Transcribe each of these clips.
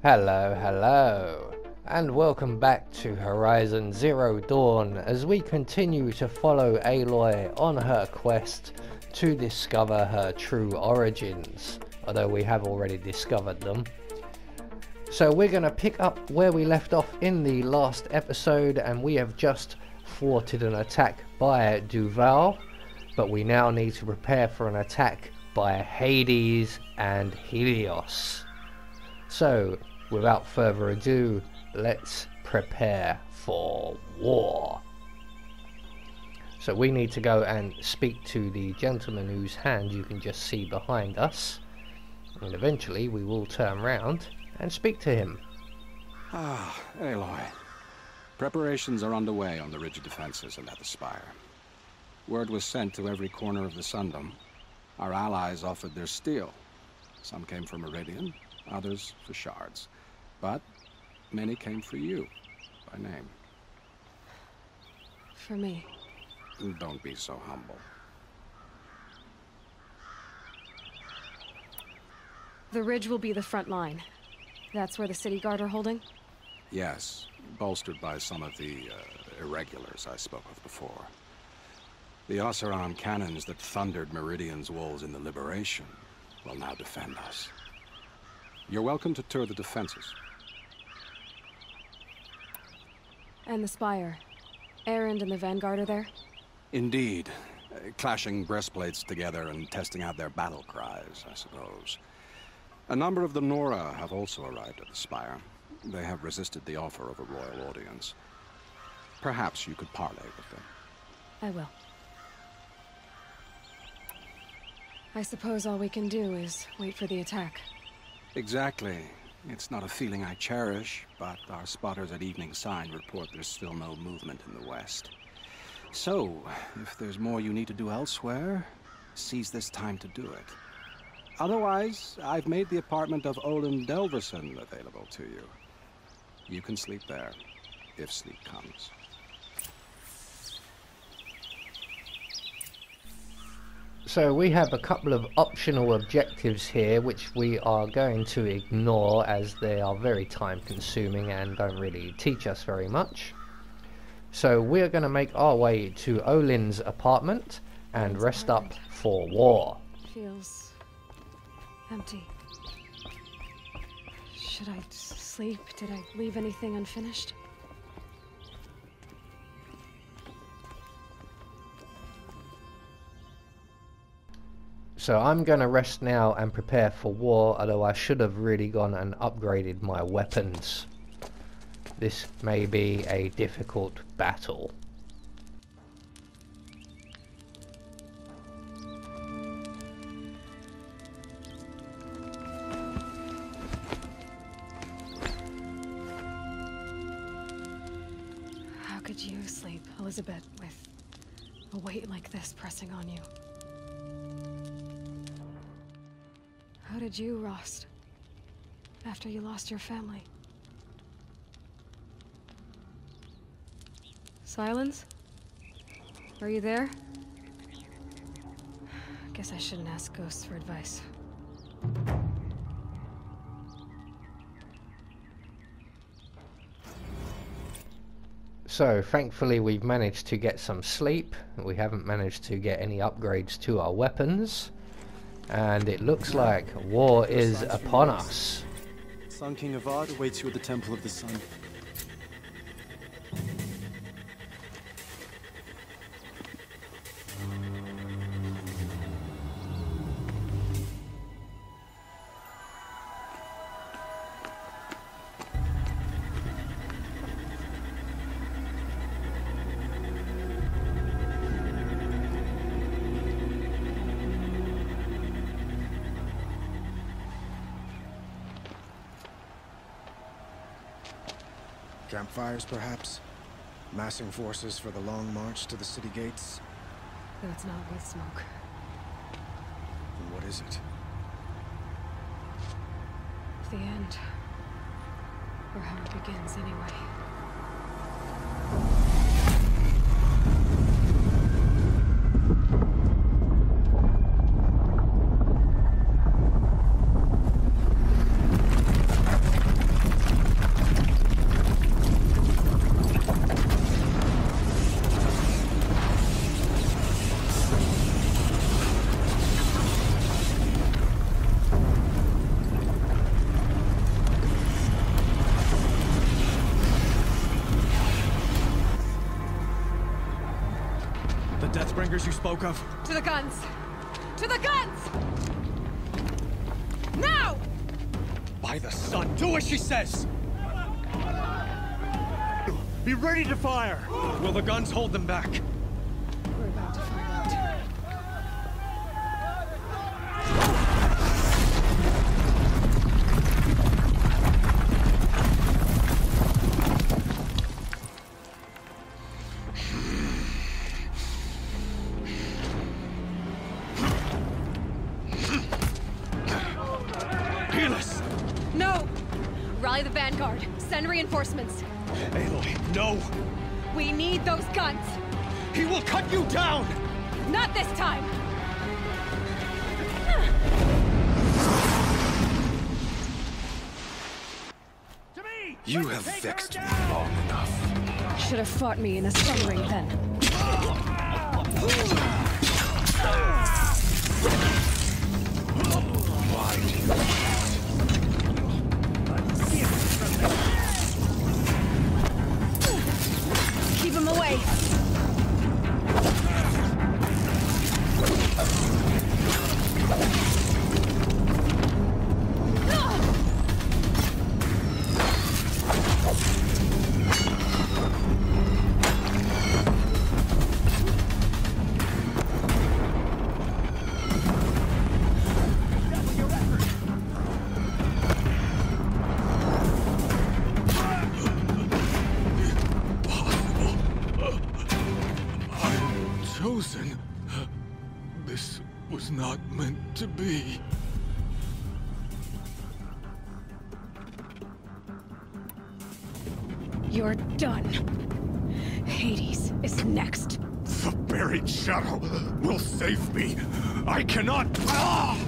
Hello, hello, and welcome back to Horizon Zero Dawn as we continue to follow Aloy on her quest to discover her true origins, although we have already discovered them. So we're going to pick up where we left off in the last episode, and we have just thwarted an attack by Duval, but we now need to prepare for an attack by Hades and Helios. So, without further ado, let's prepare for war. So we need to go and speak to the gentleman whose hand you can just see behind us, and eventually we will turn round and speak to him. Ah, Aloy. Preparations are underway on the ridge defenses and at the spire. Word was sent to every corner of the Sundom. Our allies offered their steel. Some came for Meridian, others for shards. But many came for you, by name. For me? Don't be so humble. The ridge will be the front line. That's where the city guard are holding? Yes, bolstered by some of the irregulars I spoke of before. The Oseram cannons that thundered Meridian's walls in the Liberation will now defend us. You're welcome to tour the defenses. And the spire. Erend and the Vanguard are there? Indeed. Clashing breastplates together and testing out their battle cries, I suppose. A number of the Nora have also arrived at the spire. They have resisted the offer of a royal audience. Perhaps you could parley with them. I will. I suppose all we can do is wait for the attack. Exactly. It's not a feeling I cherish, but our spotters at Evening Sign report there's still no movement in the west. So, if there's more you need to do elsewhere, seize this time to do it. Otherwise, I've made the apartment of Olin Delverson available to you. You can sleep there, if sleep comes. So we have a couple of optional objectives here which we are going to ignore as they are very time consuming and don't really teach us very much. So we're going to make our way to Olin's apartment and rest up for war. Feels empty. Should I sleep? Did I leave anything unfinished? So I'm going to rest now and prepare for war, although I should have really gone and upgraded my weapons. This may be a difficult battle. How could you sleep, Elizabeth, with a weight like this pressing on you? How did you, Rost, after you lost your family? Silence? Are you there? Guess I shouldn't ask ghosts for advice. So thankfully we've managed to get some sleep. We haven't managed to get any upgrades to our weapons. And it looks like war is upon us. Sun King Avad awaits you at the Temple of the Sun. Campfires, perhaps? Massing forces for the long march to the city gates? Though it's not with smoke. And what is it? The end. Or how it begins, anyway. Shadowbringers you spoke of? To the guns! To the guns! Now! By the sun, do as she says! Be ready to fire! Will the guns hold them back? We're about to find out. Healus! No! Rally the vanguard. Send reinforcements. Aloy, no! We need those guns! He will cut you down! Not this time! You have vexed me long enough. Should have fought me in a sun ring then. Why do you... Keep him away! Chosen. This was not meant to be. You're done. Hades is next. The buried shadow will save me. I cannot. Ah!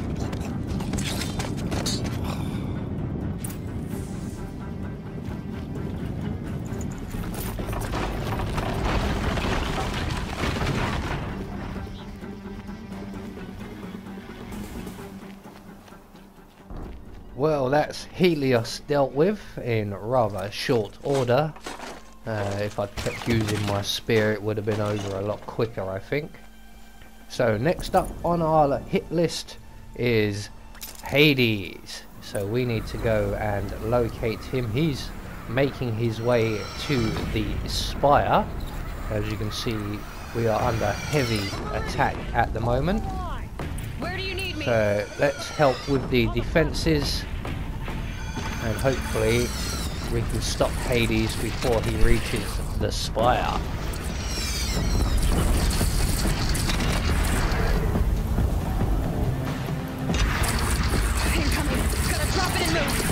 Well, that's Helios dealt with in rather short order. If I'd kept using my spear, it would have been over a lot quicker, I think. So next up on our hit list is Hades. So we need to go and locate him. He's making his way to the spire. As you can see, we are under heavy attack at the moment. Where do you need me? So let's help with the defences, and hopefully we can stop Hades before he reaches the spire. Incoming! Gotta drop it and move!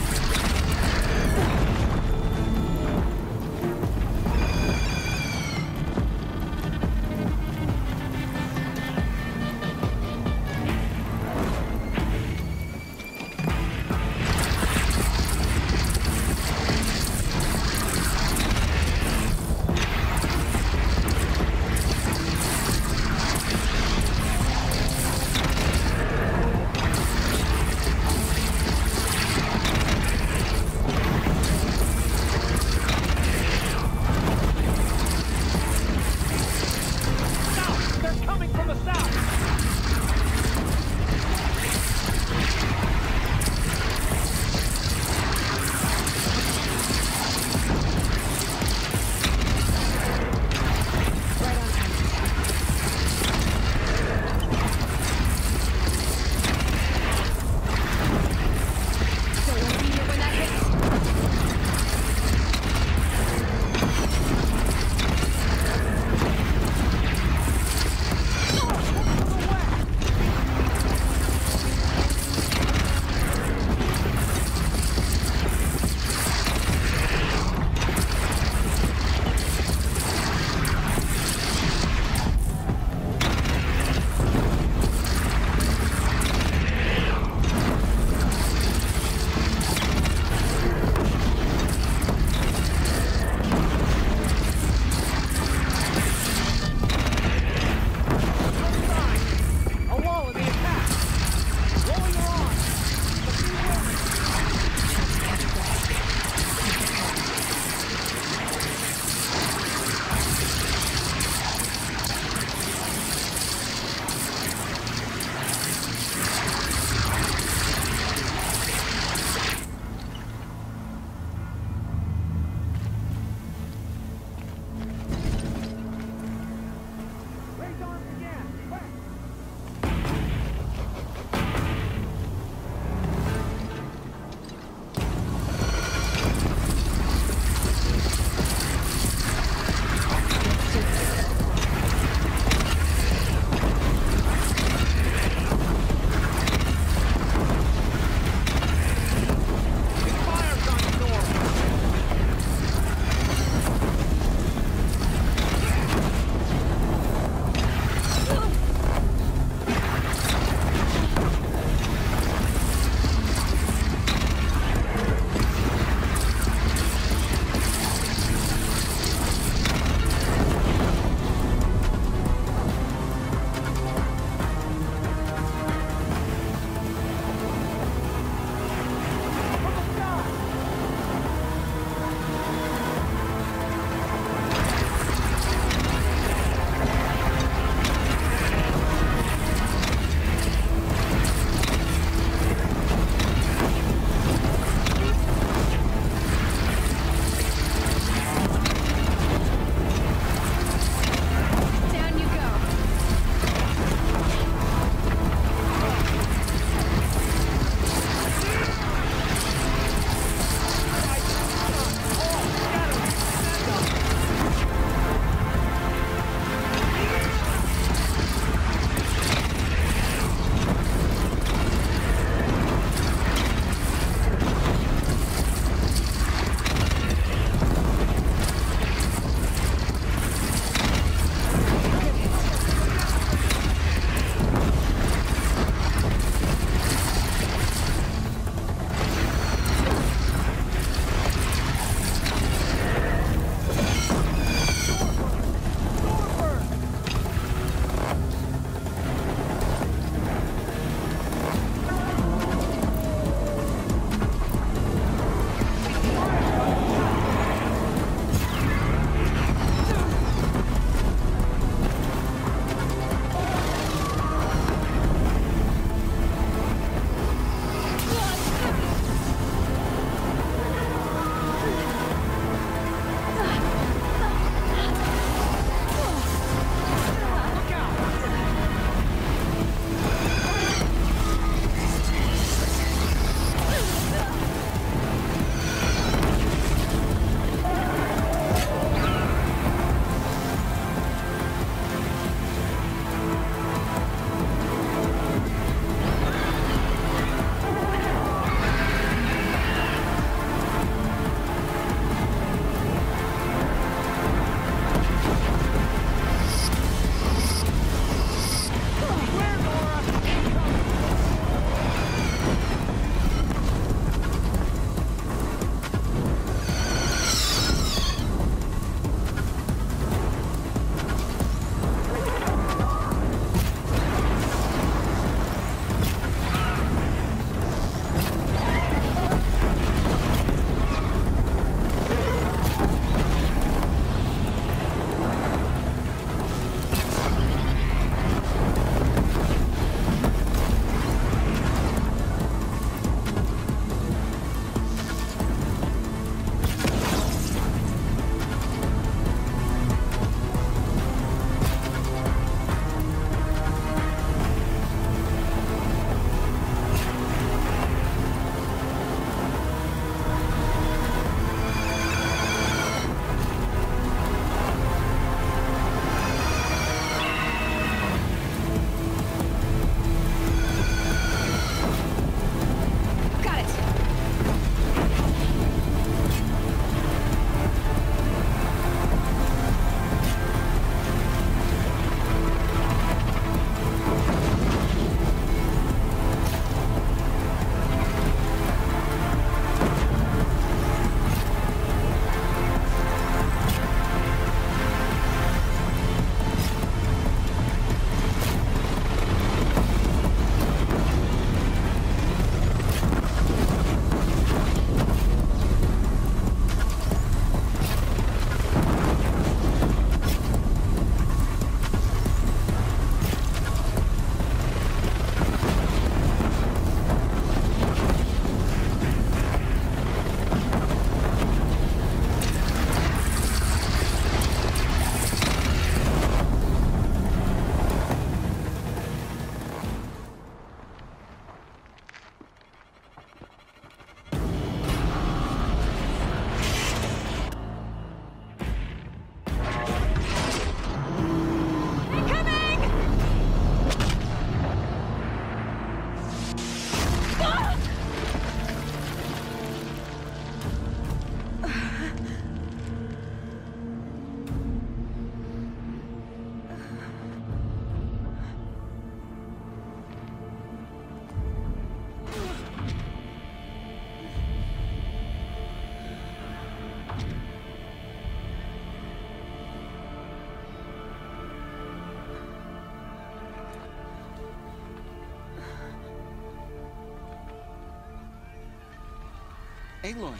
Aloy!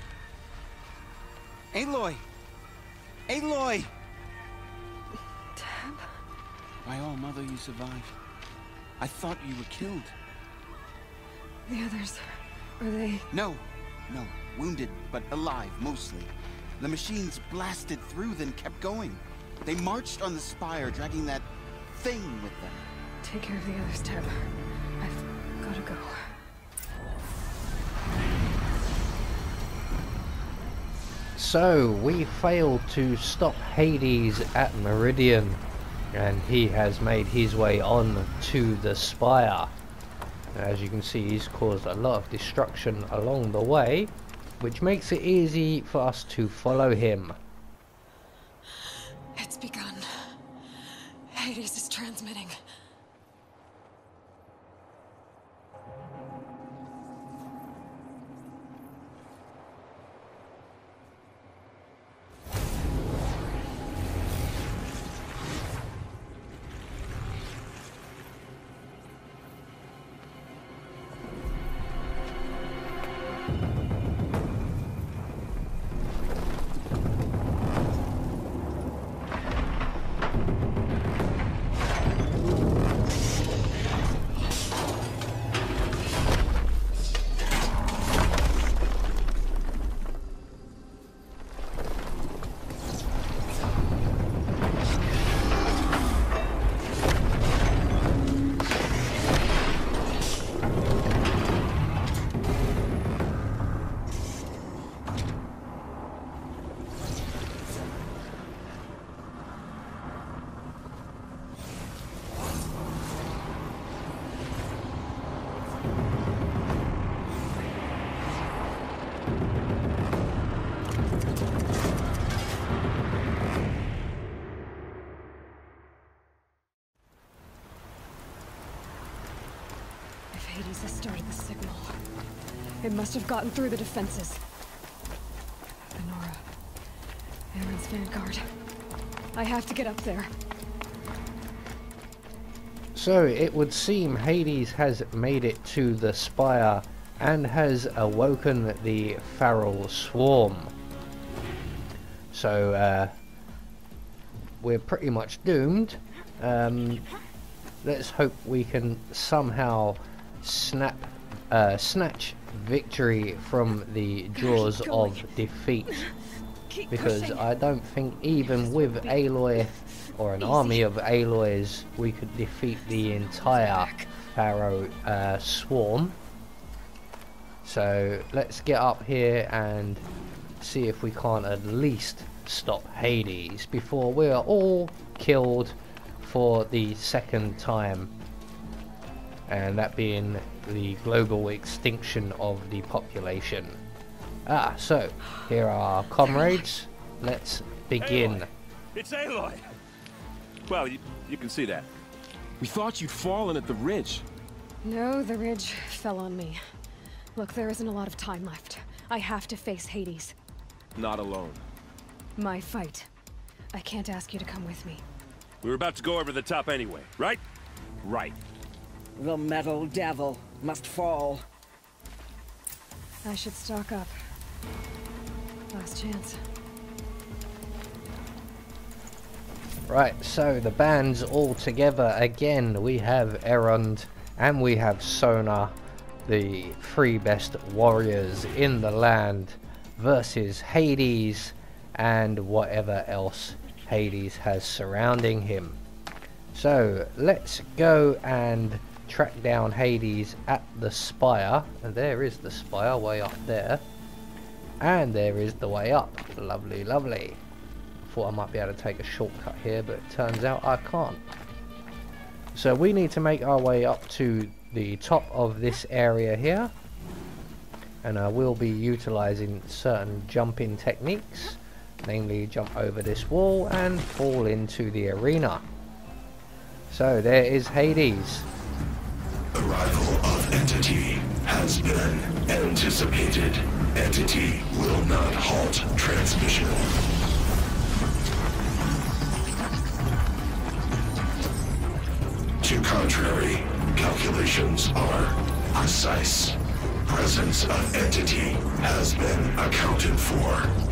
Aloy! Aloy! Tab? By all mother, you survived. I thought you were killed. The others, are they... No, wounded, but alive, mostly. The machines blasted through, then kept going. They marched on the spire, dragging that thing with them. Take care of the others, Tab. I've gotta go. So, we failed to stop Hades at Meridian, and he has made his way on to the spire. As you can see, he's caused a lot of destruction along the way, which makes it easy for us to follow him. It's begun. Hades is transmitting. Hades has started the signal. It must have gotten through the defenses. Nora. Aaron's vanguard. I have to get up there. So it would seem Hades has made it to the spire and has awoken the feral swarm. So we're pretty much doomed. Let's hope we can somehow snatch victory from the jaws of defeat, because I don't think even with Aloy or an army of Aloys we could defeat the entire Pharaoh swarm. So let's get up here and see if we can't at least stop Hades before we are all killed for the second time, and that being the global extinction of the population. So here are our comrades. Let's begin. Aloy. It's Aloy! Well, you can see that. We thought you'd fallen at the ridge. No, the ridge fell on me. Look, there isn't a lot of time left. I have to face Hades. Not alone. My fight. I can't ask you to come with me. We were about to go over the top anyway, right? Right. The metal devil must fall. I should stock up. Last chance. Right, so the band's all together again. We have Erond and we have Sona, the three best warriors in the land, versus Hades and whatever else Hades has surrounding him. So let's go and track down Hades at the spire. And there is the spire way up there, and there is the way up. Lovely, lovely. Thought I might be able to take a shortcut here, but it turns out I can't. So we need to make our way up to the top of this area here, and I will be utilizing certain jumping techniques, namely jump over this wall and fall into the arena. So there is Hades. Arrival of Entity has been anticipated. Entity will not halt transmission. To contrary, calculations are precise. Presence of entity has been accounted for.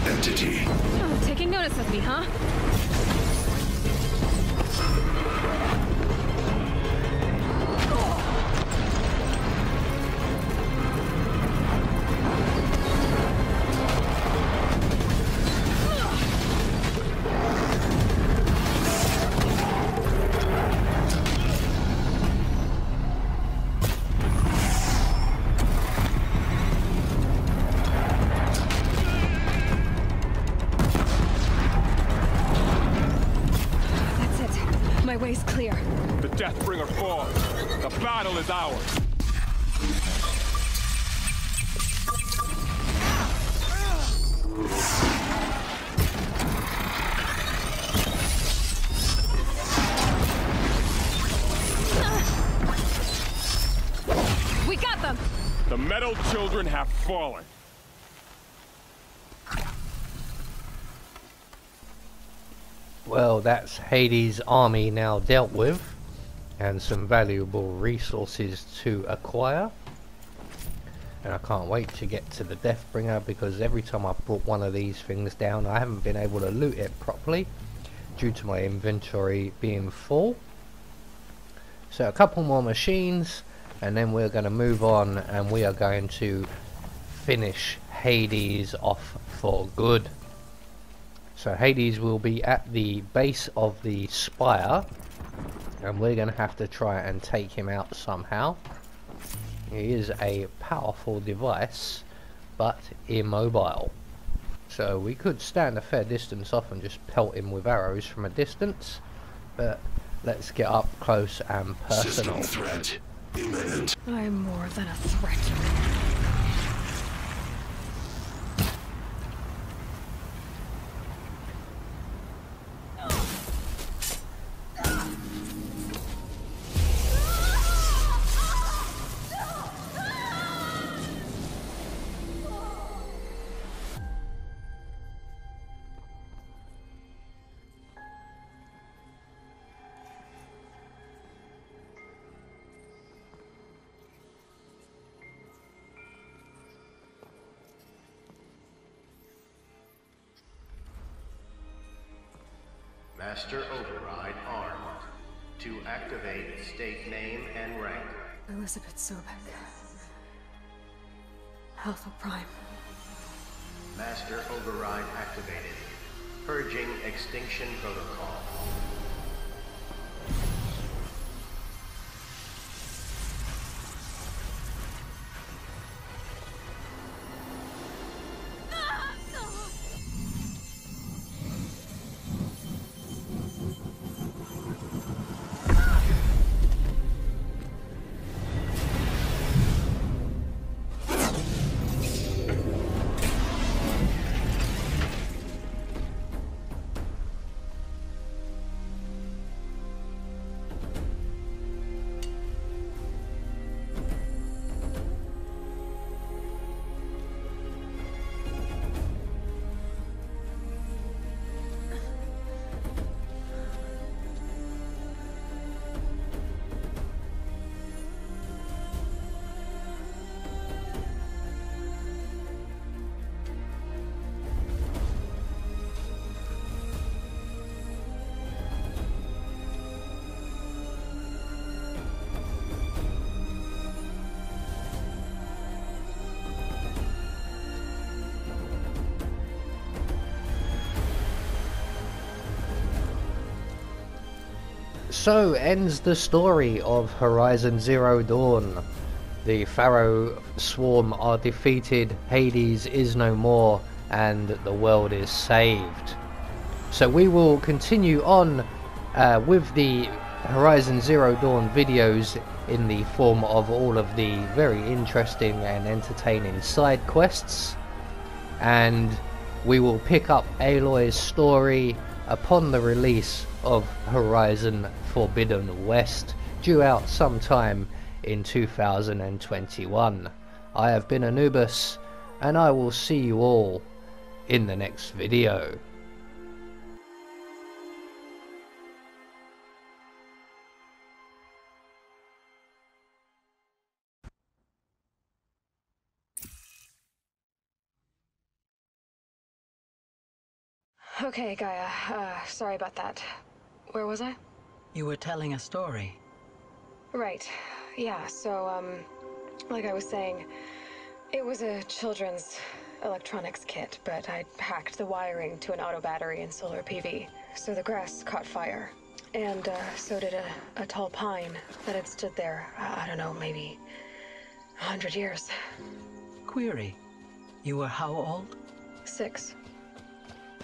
Entity. Oh, taking notice of me, huh? way's clear. The Deathbringer falls. The battle is ours. We got them! The Metal Children have fallen. Well, that's Hades' army now dealt with, and some valuable resources to acquire. And I can't wait to get to the Deathbringer, because every time I've brought one of these things down, I haven't been able to loot it properly due to my inventory being full. So a couple more machines, and then we're going to move on, and we are going to finish Hades off for good. So Hades will be at the base of the spire, and we're going to have to try and take him out somehow. He is a powerful device, but immobile. So we could stand a fair distance off and just pelt him with arrows from a distance, but let's get up close and personal. System threat imminent. I'm more than a threat. Master Override armed. To activate, state name and rank. Elizabeth Sobek. Alpha Prime. Master Override activated. Purging extinction protocol. So ends the story of Horizon Zero Dawn. The Pharaoh swarm are defeated, Hades is no more, and the world is saved. So we will continue on with the Horizon Zero Dawn videos in the form of all of the very interesting and entertaining side quests, and we will pick up Aloy's story upon the release of Horizon Forbidden West, due out sometime in 2021. I have been Anubis, and I will see you all in the next video. Okay, Gaia. Sorry about that. Where was I? You were telling a story. Right. Yeah, so, like I was saying, it was a children's electronics kit, but I'd hacked the wiring to an auto battery and solar PV. So the grass caught fire. And, so did a tall pine that had stood there, I don't know, maybe 100 years. Query. You were how old? 6.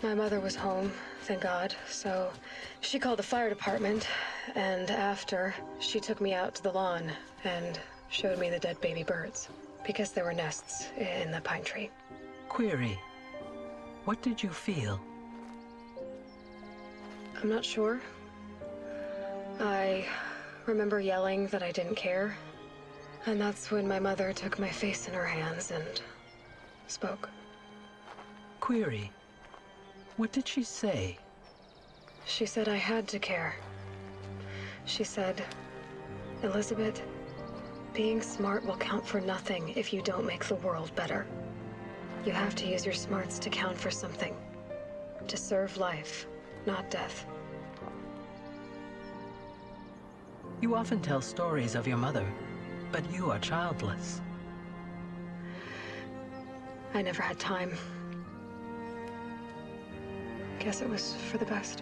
My mother was home, thank God, so she called the fire department, and after, she took me out to the lawn and showed me the dead baby birds, because there were nests in the pine tree. Query, what did you feel? I'm not sure. I remember yelling that I didn't care, and that's when my mother took my face in her hands and spoke. Query, what did she say? She said I had to care. She said, Elizabeth, being smart will count for nothing if you don't make the world better. You have to use your smarts to count for something. To serve life, not death. You often tell stories of your mother, but you are childless. I never had time. Guess it was for the best.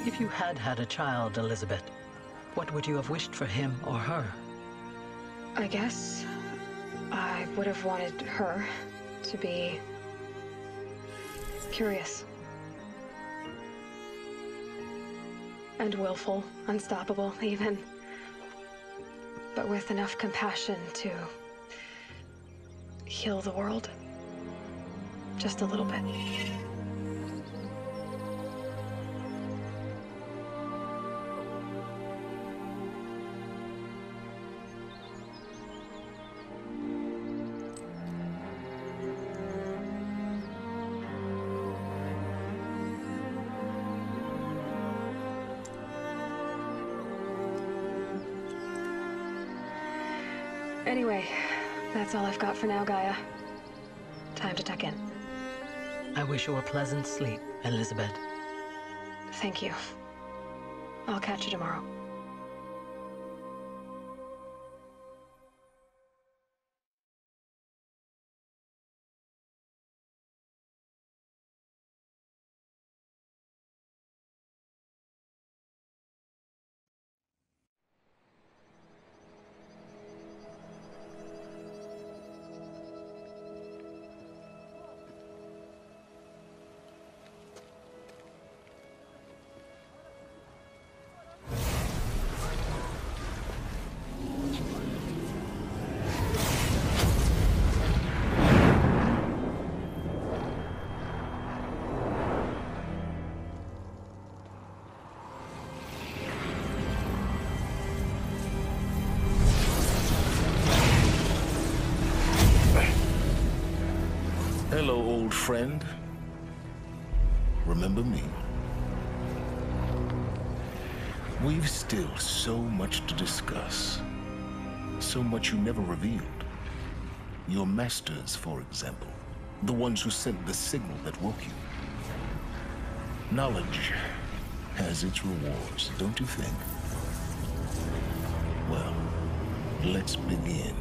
If you had had a child, Elizabeth, what would you have wished for him or her? I guess I would have wanted her to be curious. And willful, unstoppable even. But with enough compassion to heal the world. Just a little bit. Anyway, that's all I've got for now, Gaia. Time to tuck in. I wish you a pleasant sleep, Elizabeth. Thank you. I'll catch you tomorrow. Hello, old friend. Remember me? We've still so much to discuss. So much you never revealed. Your masters, for example. The ones who sent the signal that woke you. Knowledge has its rewards, don't you think? Well, let's begin.